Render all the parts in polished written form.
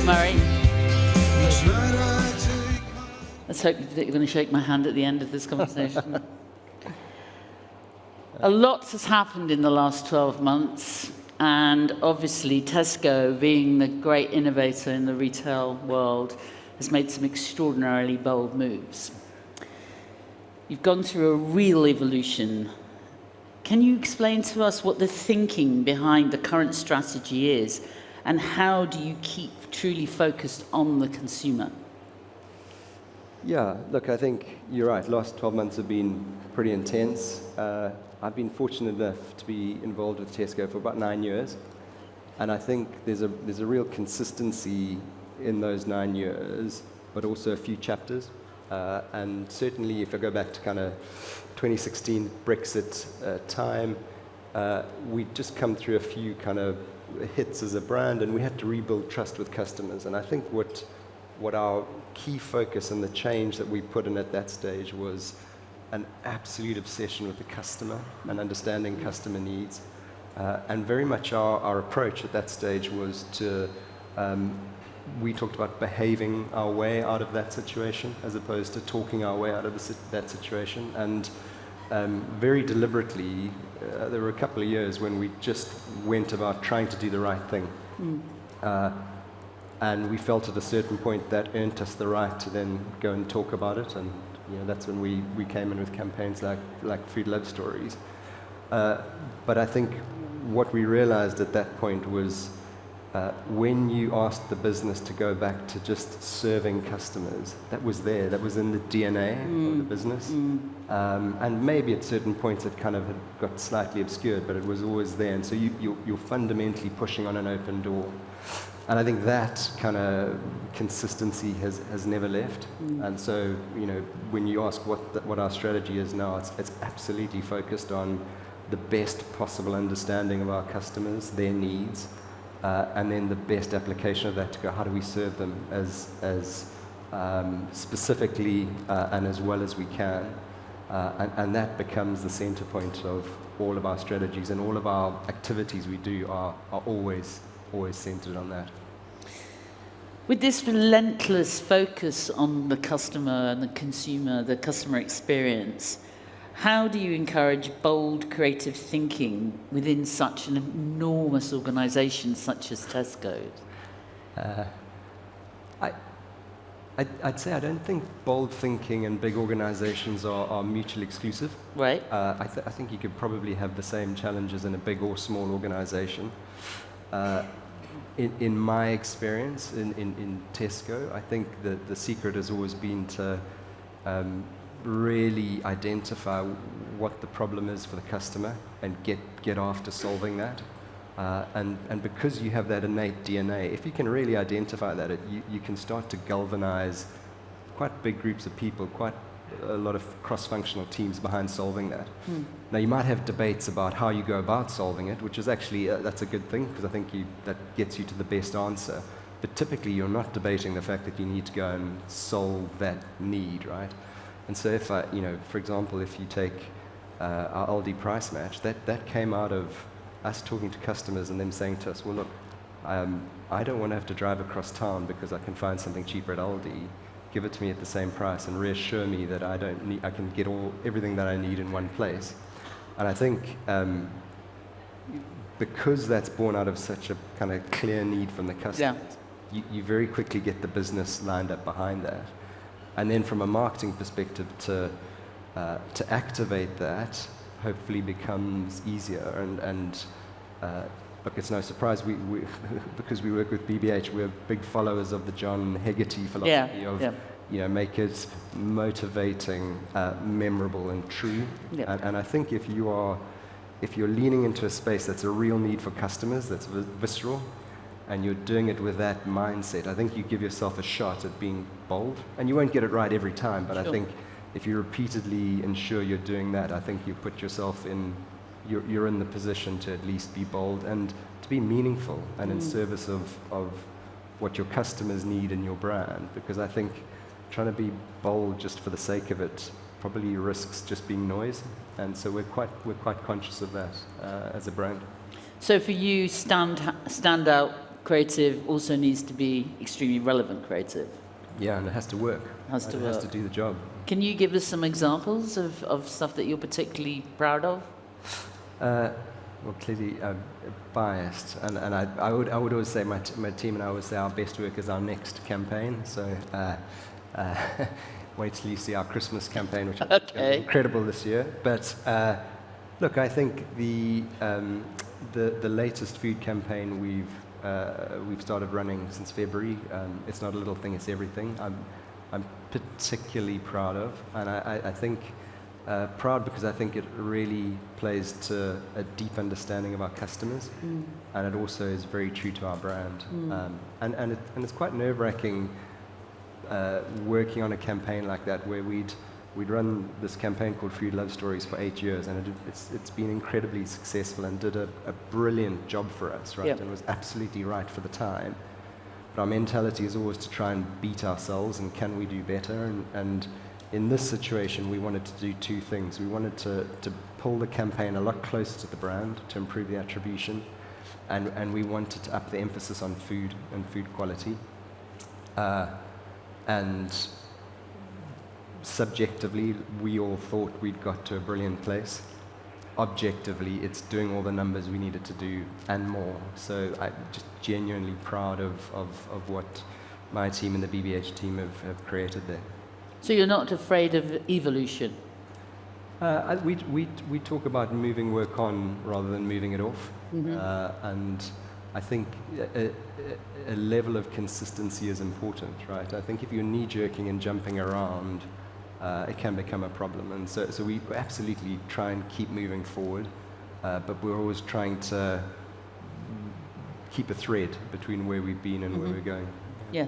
Murray. Let's hope that you're going to shake my hand at the end of this conversation. A lot has happened in the last 12 months, and obviously Tesco, being the great innovator in the retail world, has made some extraordinarily bold moves. You've gone through a real evolution. Can you explain to us what the thinking behind the current strategy is, and how do you keep truly focused on the consumer? Yeah, look, I think you're right. Last 12 months have been pretty intense. I've been fortunate enough to be involved with Tesco for about 9 years, and I think there's a real consistency in those 9 years, but also a few chapters. And certainly, if I go back to kind of 2016 Brexit time, we'd just come through a few kind of hits as a brand, and we had to rebuild trust with customers. And I think what our key focus and the change that we put in at that stage was an absolute obsession with the customer and understanding customer needs. And very much our approach at that stage was to, we talked about behaving our way out of that situation as opposed to talking our way out of that situation. And very deliberately, there were a couple of years when we just went about trying to do the right thing. And we felt at a certain point that earned us the right to then go and talk about it. And that's when we came in with campaigns like Food Love Stories. But I think what we realized at that point was when you asked the business to go back to just serving customers, that was there, that was in the DNA of the business. And maybe at certain points it kind of had got slightly obscured, but it was always there. And so you're fundamentally pushing on an open door. And I think that kind of consistency has never left. And so, when you ask what our strategy is now, it's absolutely focused on the best possible understanding of our customers, their needs, and then the best application of that to go, how do we serve them as specifically and as well as we can. And that becomes the center point of all of our strategies, and all of our activities we do are always centered on that. With this relentless focus on the customer and the consumer, the customer experience, how do you encourage bold, creative thinking within such an enormous organization such as Tesco? I'd say I don't think bold thinking and big organizations are mutually exclusive. Right. I think you could probably have the same challenges in a big or small organization. In my experience in Tesco, I think that the secret has always been to really identify what the problem is for the customer and get after solving that. And because you have that innate DNA, if you can really identify that, you can start to galvanize quite big groups of people, quite a lot of cross-functional teams behind solving that. Now, you might have debates about how you go about solving it, which is actually, that's a good thing, because I think that gets you to the best answer. But typically, you're not debating the fact that you need to go and solve that need, right? And so if for example, if you take our Aldi price match, that came out of us talking to customers and them saying to us, well, look, I don't want to have to drive across town because I can find something cheaper at Aldi. Give it to me at the same price and reassure me that I can get everything that I need in one place. And I think because that's born out of such a kind of clear need from the customers, you very quickly get the business lined up behind that. And then from a marketing perspective, to activate that hopefully becomes easier. And look, it's no surprise because we work with BBH, we're big followers of the John Hegarty philosophy of make it motivating, memorable, and true. And I think if you're leaning into a space that's a real need for customers, that's visceral, and you're doing it with that mindset, I think you give yourself a shot at being bold. And you won't get it right every time, but I think if you repeatedly ensure you're doing that, I think you put yourself in, you're in the position to at least be bold and to be meaningful and in service of what your customers need in your brand. Because I think trying to be bold just for the sake of it probably risks just being noise. And so we're quite conscious of that as a brand. So for you, standout creative also needs to be extremely relevant creative. Yeah, and it has to work. Has to It work. has to do the job. Can you give us some examples of stuff that you're particularly proud of? Well, clearly biased, and I would always say my team and I would say our best work is our next campaign. So wait till you see our Christmas campaign, which is incredible this year. But look, I think the latest food campaign we've started running since February. It's not a little thing; it's everything. I'm particularly proud of, and I think. Proud because I think it really plays to a deep understanding of our customers, and it also is very true to our brand. And it's quite nerve-wracking working on a campaign like that, where we'd run this campaign called Food Love Stories for 8 years, and it's been incredibly successful and did a brilliant job for us, right? Yep. And was absolutely right for the time. But our mentality is always to try and beat ourselves, and can we do better? And in this situation, we wanted to do two things. We wanted to pull the campaign a lot closer to the brand to improve the attribution, and we wanted to up the emphasis on food and food quality. And subjectively, we all thought we'd got to a brilliant place. Objectively, it's doing all the numbers we needed to do and more. So I'm just genuinely proud of what my team and the BBH team have created there. So you're not afraid of evolution? We talk about moving work on rather than moving it off. And I think a level of consistency is important, right? I think if you're knee-jerking and jumping around, it can become a problem. And so we absolutely try and keep moving forward, but we're always trying to keep a thread between where we've been and where we're going. Yeah.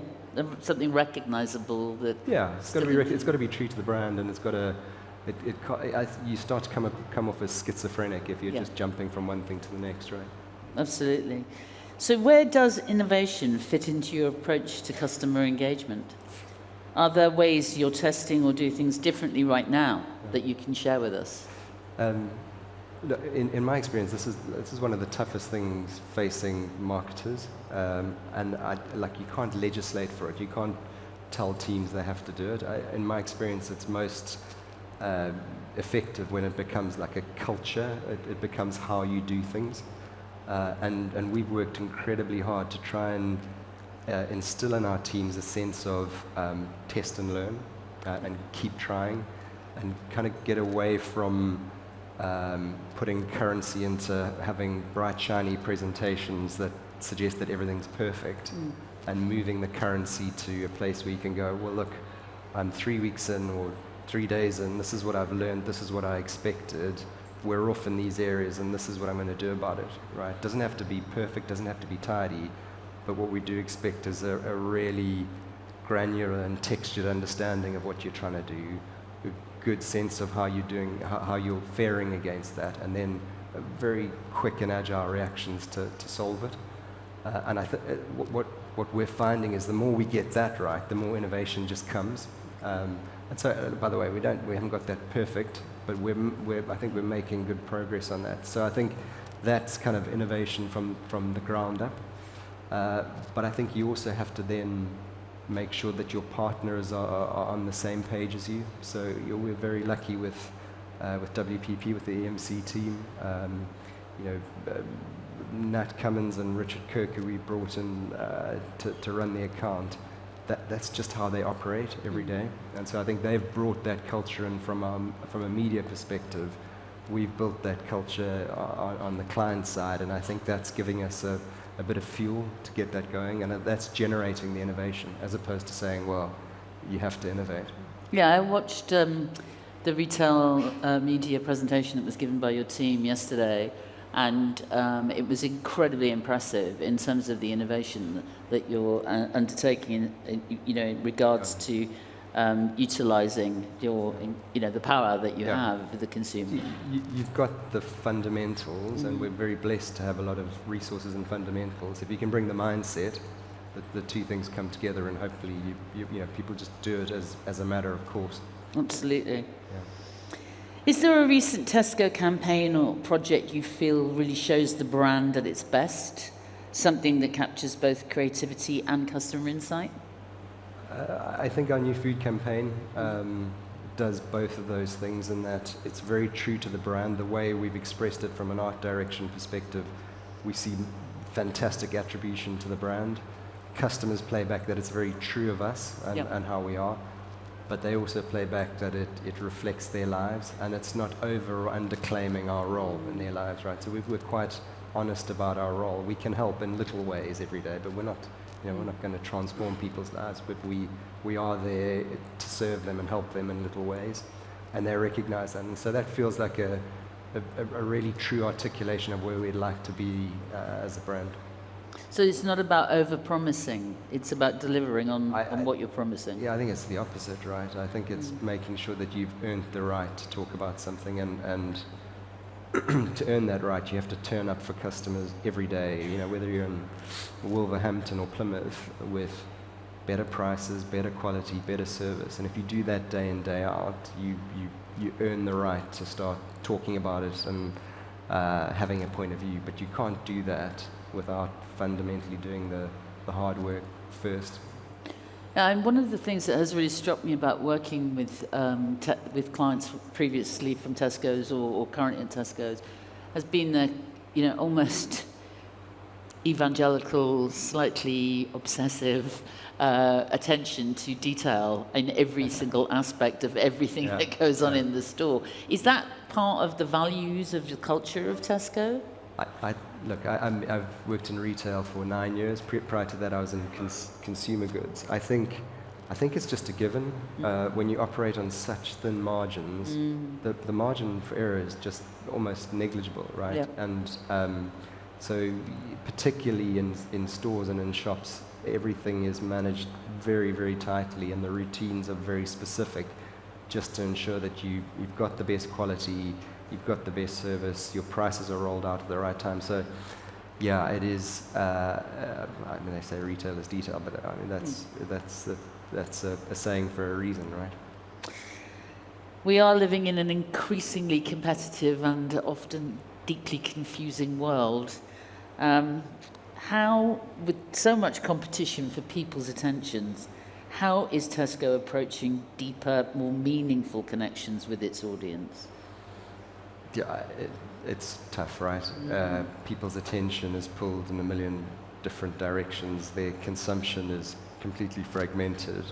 Something recognizable that... Yeah, it's got to be true to the brand, and it's got to... you start to come off as schizophrenic if you're just jumping from one thing to the next, right? Absolutely. So where does innovation fit into your approach to customer engagement? Are there ways you're testing or do things differently right now that you can share with us? Look, in my experience, this is one of the toughest things facing marketers, and you can't legislate for it. You can't tell teams they have to do it. In my experience, it's most effective when it becomes like a culture. It becomes how you do things, and we've worked incredibly hard to try and instill in our teams a sense of test and learn, and keep trying, and kind of get away from putting currency into having bright, shiny presentations that suggest that everything's perfect, and moving the currency to a place where you can go, well, look, I'm 3 weeks in or 3 days in, this is what I've learned, this is what I expected, we're off in these areas, and this is what I'm going to do about it, right? It doesn't have to be perfect, doesn't have to be tidy, but what we do expect is a really granular and textured understanding of what you're trying to do, good sense of how you're doing, how you're faring against that, and then very quick and agile reactions to solve it. And I think what we're finding is the more we get that right, the more innovation just comes. And so, by the way, we haven't got that perfect, but I think we're making good progress on that. So I think that's kind of innovation from the ground up. But I think you also have to then make sure that your partners are on the same page as you. So we're very lucky with WPP, with the EMC team. Nat Cummins and Richard Kirk, who we brought in to run the account, that's just how they operate every day. And so I think they've brought that culture in from a media perspective. We've built that culture on the client side, and I think that's giving us a bit of fuel to get that going, and that's generating the innovation, as opposed to saying, well, you have to innovate. Yeah, I watched the retail media presentation that was given by your team yesterday, and it was incredibly impressive in terms of the innovation that you're undertaking in regards to utilizing the power that you have with the consumer. You've got the fundamentals, and we're very blessed to have a lot of resources and fundamentals. If you can bring the mindset, the two things come together, and hopefully people just do it as a matter of course. Absolutely. Yeah. Is there a recent Tesco campaign or project you feel really shows the brand at its best? something that captures both creativity and customer insight? I think our new food campaign does both of those things, in that it's very true to the brand. The way we've expressed it from an art direction perspective, we see fantastic attribution to the brand. Customers play back that it's very true of us and how we are, but they also play back that it reflects their lives, and it's not over or underclaiming our role in their lives, right? So we're quite honest about our role. We can help in little ways every day, but we're not going to transform people's lives, but we are there to serve them and help them in little ways, and they recognize that. And so that feels like a really true articulation of where we'd like to be as a brand. So it's not about over-promising, it's about delivering on what you're promising. Yeah, I think it's the opposite, right? I think it's making sure that you've earned the right to talk about something, and to earn that right, you have to turn up for customers every day, whether you're in Wolverhampton or Plymouth, with better prices, better quality, better service. And if you do that day in, day out, you earn the right to start talking about it and having a point of view. But you can't do that without fundamentally doing the hard work first. And one of the things that has really struck me about working with clients previously from Tesco's or currently at Tesco's has been the, almost evangelical, slightly obsessive attention to detail in every single aspect of everything that goes on in the store. Is that part of the values of the culture of Tesco? Look, I've worked in retail for 9 years. Prior to that, I was in consumer goods. I think it's just a given. When you operate on such thin margins, the margin for error is just almost negligible, right? Yep. And so particularly in stores and in shops, everything is managed very, very tightly, and the routines are very specific, just to ensure that you've got the best quality, you've got the best service, your prices are rolled out at the right time. So, yeah, it is. They say retail is detail, but that's a saying for a reason, right? We are living in an increasingly competitive and often deeply confusing world. How, with so much competition for people's attentions, how is Tesco approaching deeper, more meaningful connections with its audience? Yeah, it's tough, right? People's attention is pulled in a million different directions. Their consumption is completely fragmented.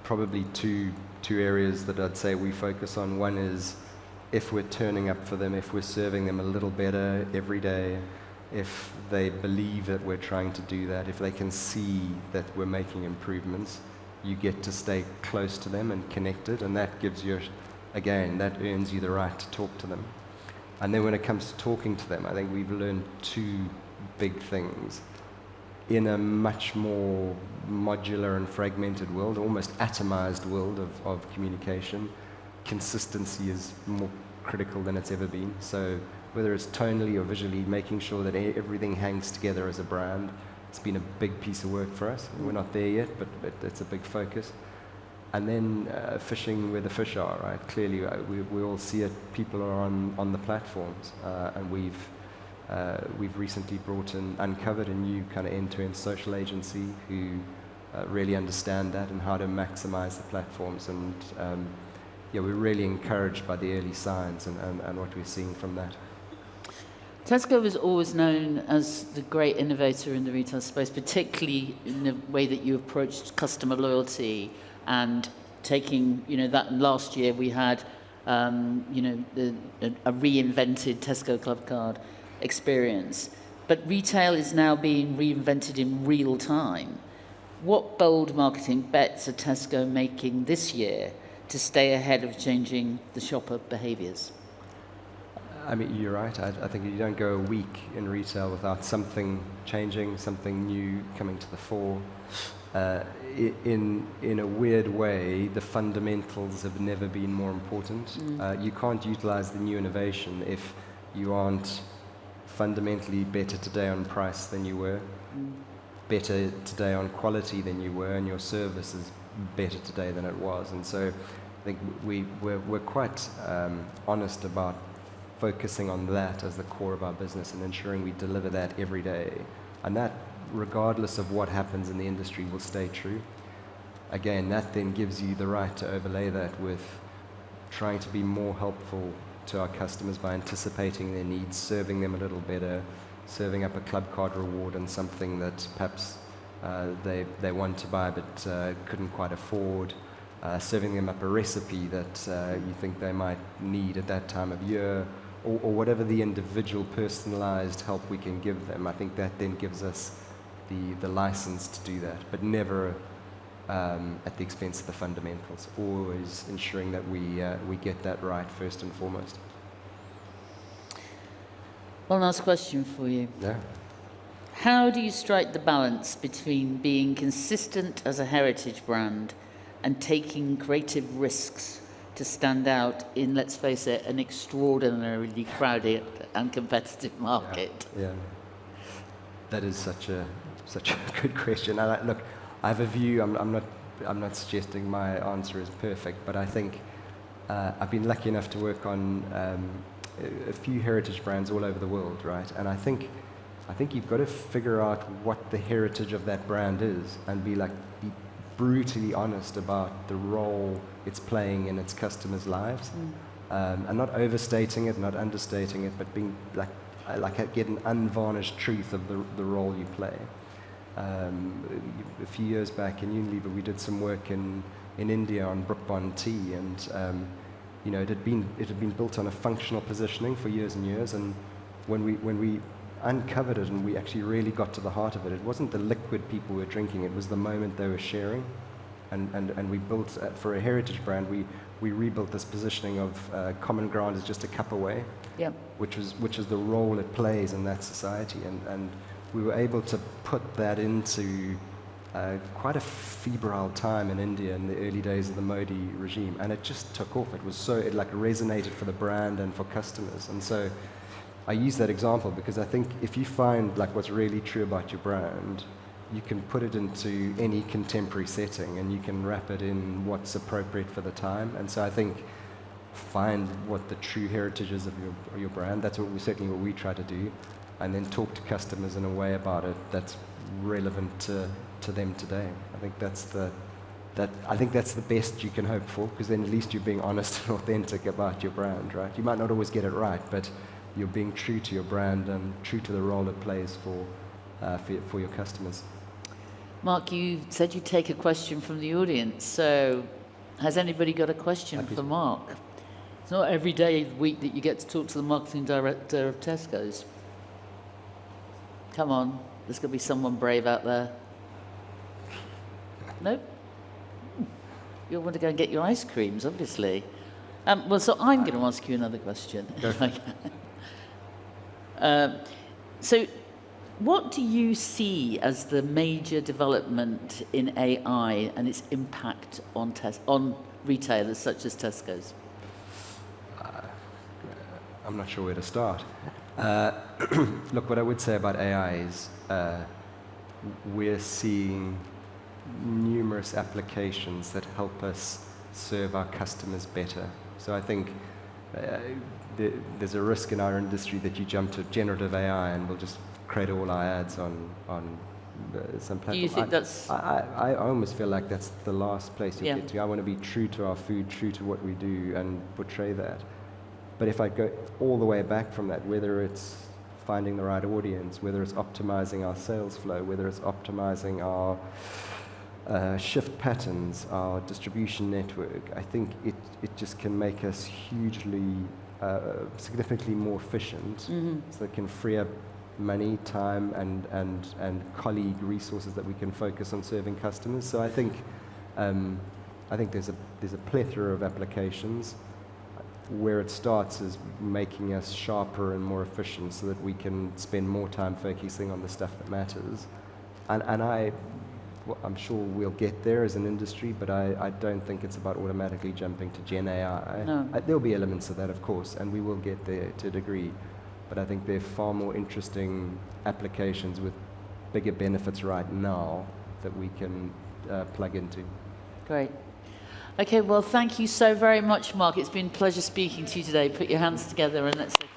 Probably two areas that I'd say we focus on. One is if we're turning up for them, if we're serving them a little better every day, if they believe that we're trying to do that, if they can see that we're making improvements, you get to stay close to them and connected, and that gives you, again, that earns you the right to talk to them. And then when it comes to talking to them, I think we've learned two big things. In a much more modular and fragmented world, almost atomized world of communication, consistency is more critical than it's ever been. So whether it's tonally or visually, making sure that everything hangs together as a brand, it's been a big piece of work for us. We're not there yet, but it's a big focus. And then fishing where the fish are, right? Clearly, we all see it. People are on the platforms, and we've recently uncovered a new kind of end-to-end social agency who really understand that and how to maximize the platforms. And we're really encouraged by the early signs and what we're seeing from that. Tesco was always known as the great innovator in the retail space, particularly in the way that you approached customer loyalty and taking, that last year we had, a reinvented Tesco Club Card experience. But retail is now being reinvented in real time. What bold marketing bets are Tesco making this year to stay ahead of changing the shopper behaviours? I mean, you're right. I think you don't go a week in retail without something changing, something new coming to the fore. In a weird way, the fundamentals have never been more important. You can't utilize the new innovation if you aren't fundamentally better today on price than you were, better today on quality than you were, and your service is better today than it was. And so I think we're quite honest about focusing on that as the core of our business and ensuring we deliver that every day. And that, regardless of what happens in the industry, will stay true. Again, that then gives you the right to overlay that with trying to be more helpful to our customers by anticipating their needs, serving them a little better, serving up a club card reward and something that perhaps they want to buy but couldn't quite afford, serving them up a recipe that you think they might need at that time of year, or whatever the individual personalized help we can give them. I think that then gives us the license to do that, but never at the expense of the fundamentals, always ensuring that we get that right first and foremost. One last question for you. Yeah. How do you strike the balance between being consistent as a heritage brand and taking creative risks to stand out in, let's face it, an extraordinarily crowded and competitive market? Yeah. That is such a good question. Look, I have a view. I'm not suggesting my answer is perfect, but I think I've been lucky enough to work on a few heritage brands all over the world, right? And I think you've got to figure out what the heritage of that brand is and be brutally honest about the role it's playing in its customers' lives, and not overstating it, not understating it, but being get an unvarnished truth of the role you play. A few years back in Unilever, we did some work in India on Brook Bond tea, and it had been built on a functional positioning for years and years. And when we uncovered it and we actually really got to the heart of it, it wasn't the liquid people were drinking; it was the moment they were sharing. And we built for a heritage brand, we rebuilt this positioning of common ground is just a cup away, yep. which is the role it plays in that society, and we were able to put that into quite a febrile time in India in the early days of the Modi regime, and it just took off. It resonated for the brand and for customers. And so I use that example because I think if you find what's really true about your brand, you can put it into any contemporary setting and you can wrap it in what's appropriate for the time. And so I think find what the true heritage is of your brand. That's what we try to do, and then talk to customers in a way about it that's relevant to them today. I think that's the best you can hope for, because then at least you're being honest and authentic about your brand, right? You might not always get it right, but you're being true to your brand and true to the role it plays for your customers. Mark, you said you'd take a question from the audience, so has anybody got a question for Mark? It's not every day of the week that you get to talk to the marketing director of Tesco's. Come on, there's got to be someone brave out there. Nope? You'll want to go and get your ice creams, obviously. So I'm going to ask you another question. So what do you see as the major development in AI and its impact on retailers such as Tesco's? I'm not sure where to start. Look, what I would say about AI is we're seeing numerous applications that help us serve our customers better. So I think there's a risk in our industry that you jump to generative AI and we'll just create all our ads on some platform. Do you think that's... I almost feel like that's the last place you get to. I want to be true to our food, true to what we do, and portray that. But if I go all the way back from that, whether it's finding the right audience, whether it's optimizing our sales flow, whether it's optimizing our shift patterns, our distribution network, I think it just can make us hugely, significantly more efficient, so it can free up money, time, and colleague resources that we can focus on serving customers. So I think there's a plethora of applications. Where it starts is making us sharper and more efficient so that we can spend more time focusing on the stuff that matters. And I'm sure we'll get there as an industry, but I don't think it's about automatically jumping to Gen AI. No. There'll be elements of that, of course, and we will get there to a degree. But I think there are far more interesting applications with bigger benefits right now that we can plug into. Great. Okay, well, thank you so very much, Mark. It's been a pleasure speaking to you today. Put your hands together and let's say